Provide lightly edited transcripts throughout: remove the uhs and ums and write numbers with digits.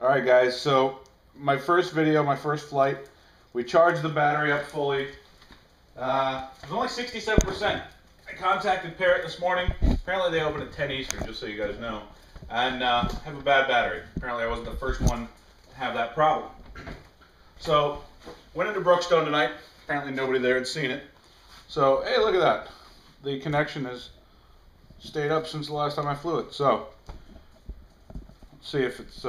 Alright guys, so my first video, my first flight, we charged the battery up fully. It was only 67%. I contacted Parrot this morning. Apparently they open at 10 Eastern, just so you guys know. And have a bad battery. Apparently I wasn't the first one to have that problem. So, went into Brookstone tonight. Apparently nobody there had seen it. So, hey, look at that. The connection has stayed up since the last time I flew it. So, let's see if it's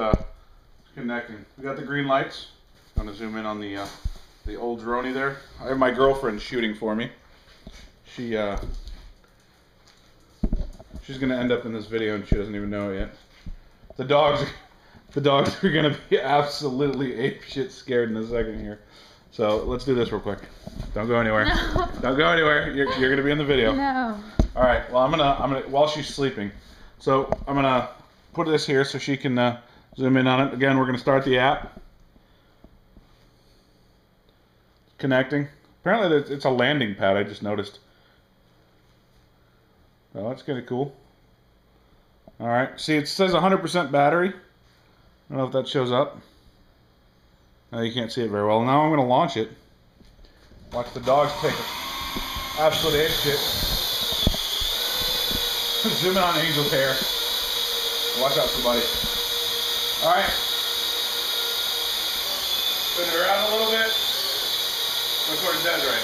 connecting. We got the green lights. I'm going to zoom in on the old droney there. I have my girlfriend shooting for me. She's going to end up in this video and she doesn't even know it yet. The dogs are going to be absolutely apeshit scared in a second here. So let's do this real quick. Don't go anywhere. No. Don't go anywhere. You're going to be in the video. No. All right. Well, I'm gonna while she's sleeping. So I'm gonna put this here so she can zoom in on it. Again, we're gonna start the app. Connecting. Apparently it's a landing pad. I just noticed. Well, that's kind of cool. All right. See, it says 100% battery. I don't know if that shows up. No, you can't see it very well. Now I'm going to launch it. Watch the dogs take it. Absolute ape shit. Zoom in on Angel's hair. Watch out, somebody. All right. Spin it around a little bit. Go towards Desiree.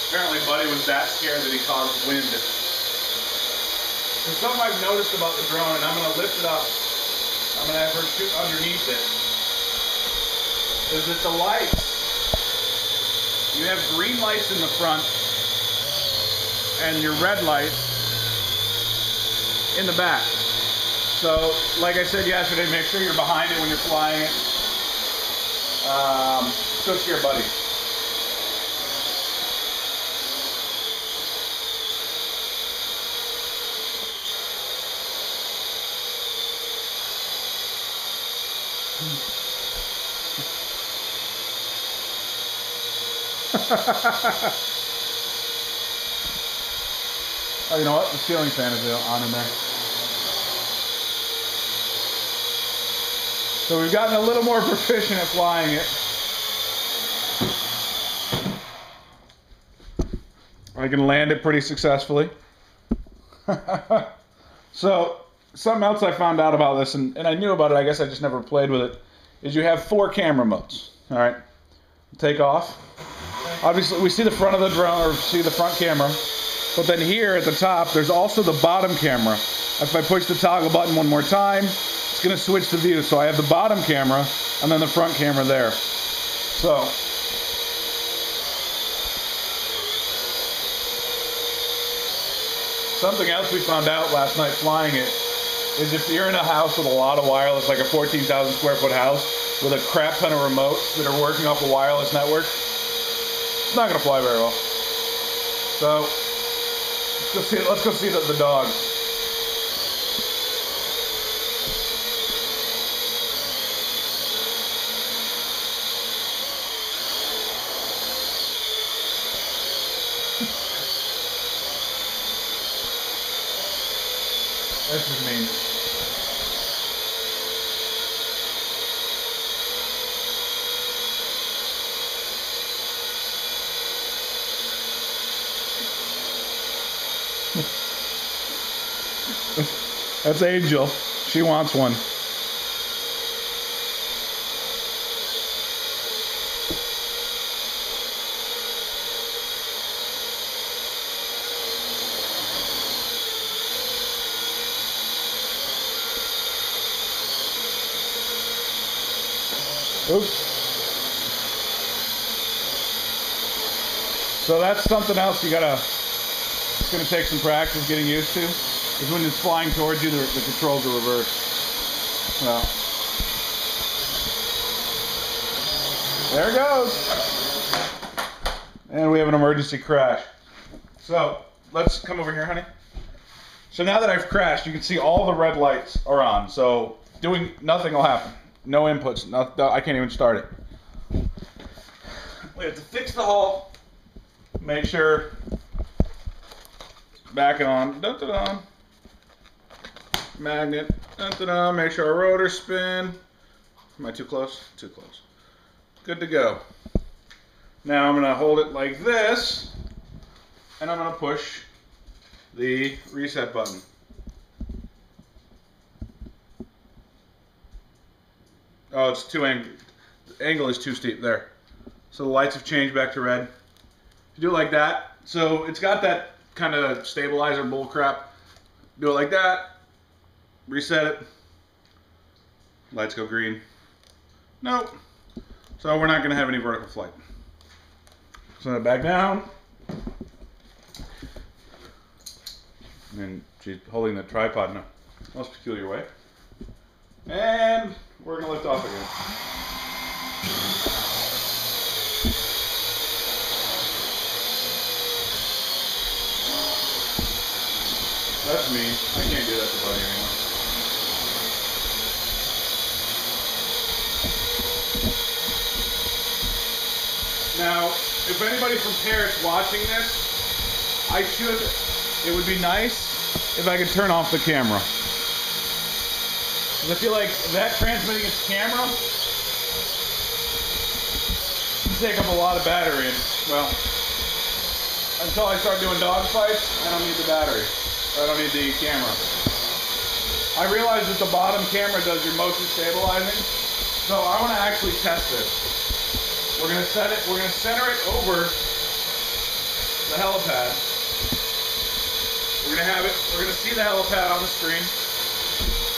Apparently Buddy was that scared that he caused wind. There's something I've noticed about the drone, and I'm going to lift it up. I'm going to have her shoot underneath it. Is that the lights, you have green lights in the front and your red light in the back. So, like I said yesterday, make sure you're behind it when you're flying it. So scare Buddy. Oh, you know what? The ceiling fan is on in there. So we've gotten a little more proficient at flying it. I can land it pretty successfully. So, something else I found out about this, and I knew about it, I guess I just never played with it, is you have 4 camera modes. Alright, take off. Obviously, we see the front of the drone, or see the front camera, but then here at the top, there's also the bottom camera. If I push the toggle button one more time, it's going to switch the view. So I have the bottom camera, and then the front camera there. So, something else we found out last night flying it, is if you're in a house with a lot of wireless, like a 14,000 square foot house, with a crap ton of remotes that are working off a wireless network, it's not going to fly very well. So, let's go see the dogs. This is mean. That's Angel. She wants one. Oops. So that's something else you gotta, it's gonna take some practice getting used to, is when it's flying towards you, the controls are reversed. Well, there it goes. And we have an emergency crash. So, let's come over here, honey. So now that I've crashed, you can see all the red lights are on. So, nothing will happen. No inputs. I can't even start it. We have to fix the hull. Make sure back on. Dun, dun, dun. Magnet. Dun, dun, dun. Make sure our rotors spin. Am I too close? Too close. Good to go. Now I'm going to hold it like this, and I'm going to push the reset button. Oh, it's too angry. The angle is too steep there. So the lights have changed back to red. If you do it like that, so it's got that kind of stabilizer bull crap. Do it like that. Reset it. Lights go green. Nope. So we're not going to have any vertical flight. Send it back down. And she's holding the tripod in a most peculiar way. And we're going to lift off again. That's mean. I can't do that to Buddy anymore. Now, if anybody from Parrott's watching this, it would be nice if I could turn off the camera. Because I feel like that transmitting its camera can take up a lot of battery. And, well, until I start doing dog fights, I don't need the battery. I don't need the camera. I realize that the bottom camera does your motion stabilizing, so I want to actually test this. We're going to set it, we're going to center it over the helipad. We're going to have it, we're going to see the helipad on the screen,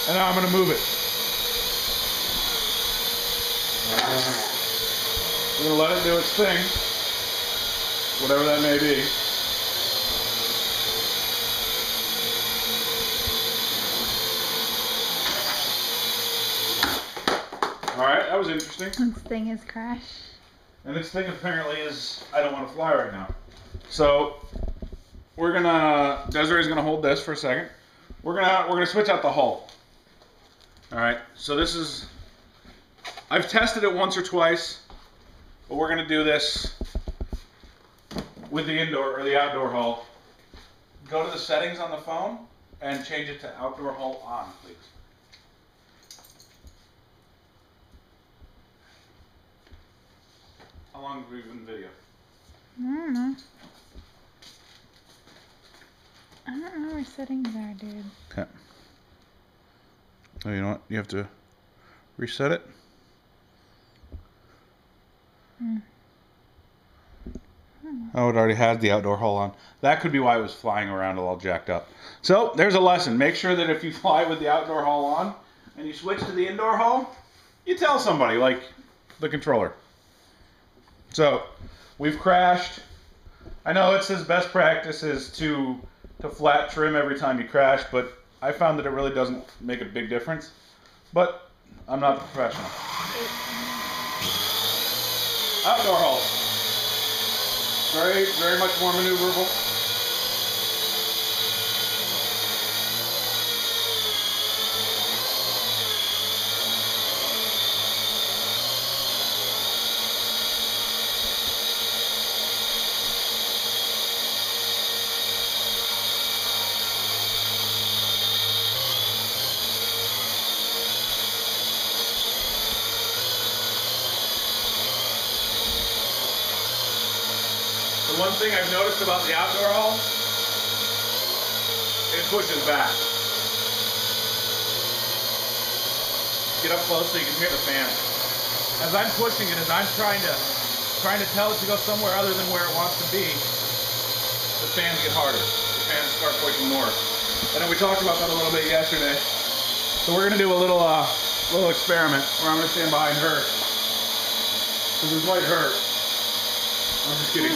and now I'm going to move it. We're going to let it do its thing, whatever that may be. Alright, that was interesting. Its thing is crash. And this thing apparently is, I don't want to fly right now. So, we're gonna, Desiree's gonna hold this for a second. We're gonna switch out the hull. Alright, so this is, I've tested it once or twice, but we're gonna do this with the indoor or the outdoor hull. Go to the settings on the phone and change it to outdoor hull on, please. How long have we been in video? I don't know. I don't know where settings are, dude. Okay. Oh, you know what? You have to reset it. Oh, it already has the outdoor hull on. That could be why it was flying around all jacked up. So, there's a lesson. Make sure that if you fly with the outdoor hull on and you switch to the indoor hull, you tell somebody, like the controller. So, we've crashed. I know it says best practice is to flat trim every time you crash, but I found that it really doesn't make a big difference. But I'm not the professional. Outdoor hull. Very, very much more maneuverable. The one thing I've noticed about the outdoor hull, it pushes back. Get up close so you can hear the fan. As I'm pushing it, as I'm trying to tell it to go somewhere other than where it wants to be, the fans get harder. The fans start pushing more. And then we talked about that a little bit yesterday. So we're gonna do a little experiment where I'm gonna stand behind her. Because this might hurt. I'm just kidding.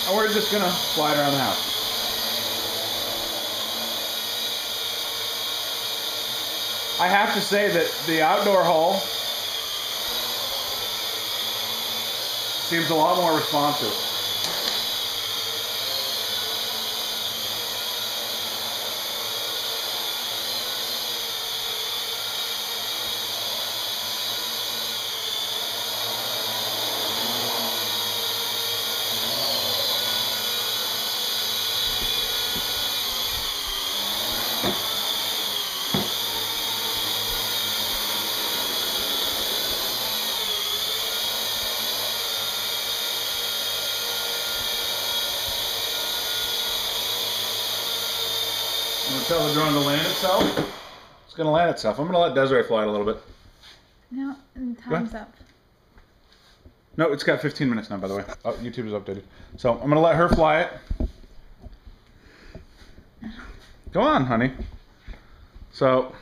And we're just gonna fly it around the house. I have to say that the outdoor hull seems a lot more responsive. I'm gonna tell the drone to land itself. It's gonna land itself. I'm gonna let Desiree fly it a little bit. No, time's up. No, it's got 15 minutes now, by the way. Oh, YouTube is updated. So I'm gonna let her fly it. Go on, honey. So,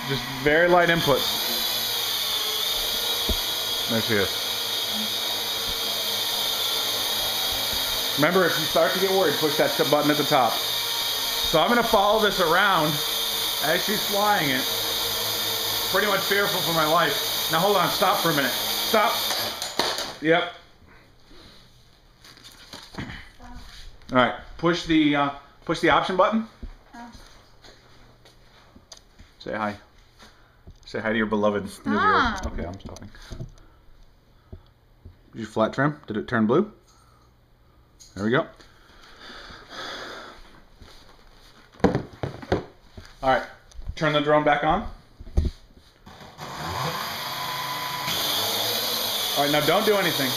just very light inputs. There she is. Remember, if you start to get worried, push that button at the top. So I'm gonna follow this around as she's flying it. Pretty much fearful for my life. Now hold on, stop for a minute. Stop. Yep. All right, push the option button. Oh. Say hi. Say hi to your beloved Stop. viewers. Okay, I'm stopping. Did you flat trim? Did it turn blue? There we go. All right, turn the drone back on. All right, now don't do anything.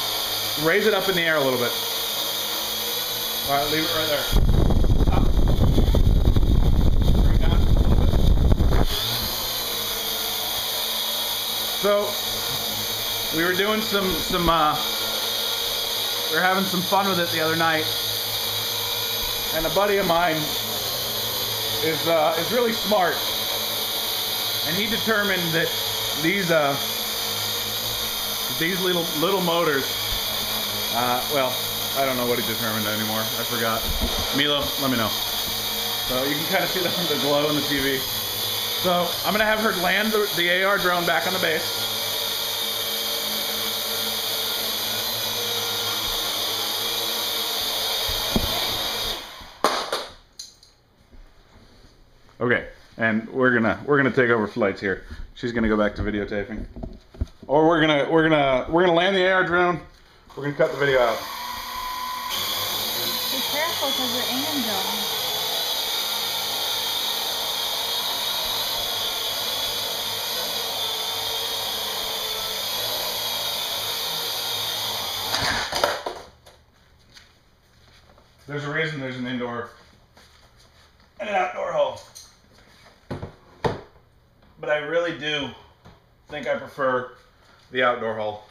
Raise it up in the air a little bit. All right, leave it right there. Up. Bring it down a little bit. So, we were doing we were having some fun with it the other night, and a buddy of mine is really smart, and he determined that these little motors, well, I don't know what he determined anymore. I forgot. Milo, let me know. So you can kind of see the glow in the TV. So I'm gonna have her land the AR drone back on the base. Okay, and we're gonna take over flights here. She's gonna go back to videotaping, or we're gonna land the AR drone. We're gonna cut the video out. Be careful because you're angel. There's a reason there's an indoor and an outdoor hole. But I really do think I prefer the outdoor hole.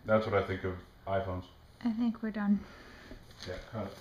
That's what I think of iPhones. I think we're done. Yeah, cut it.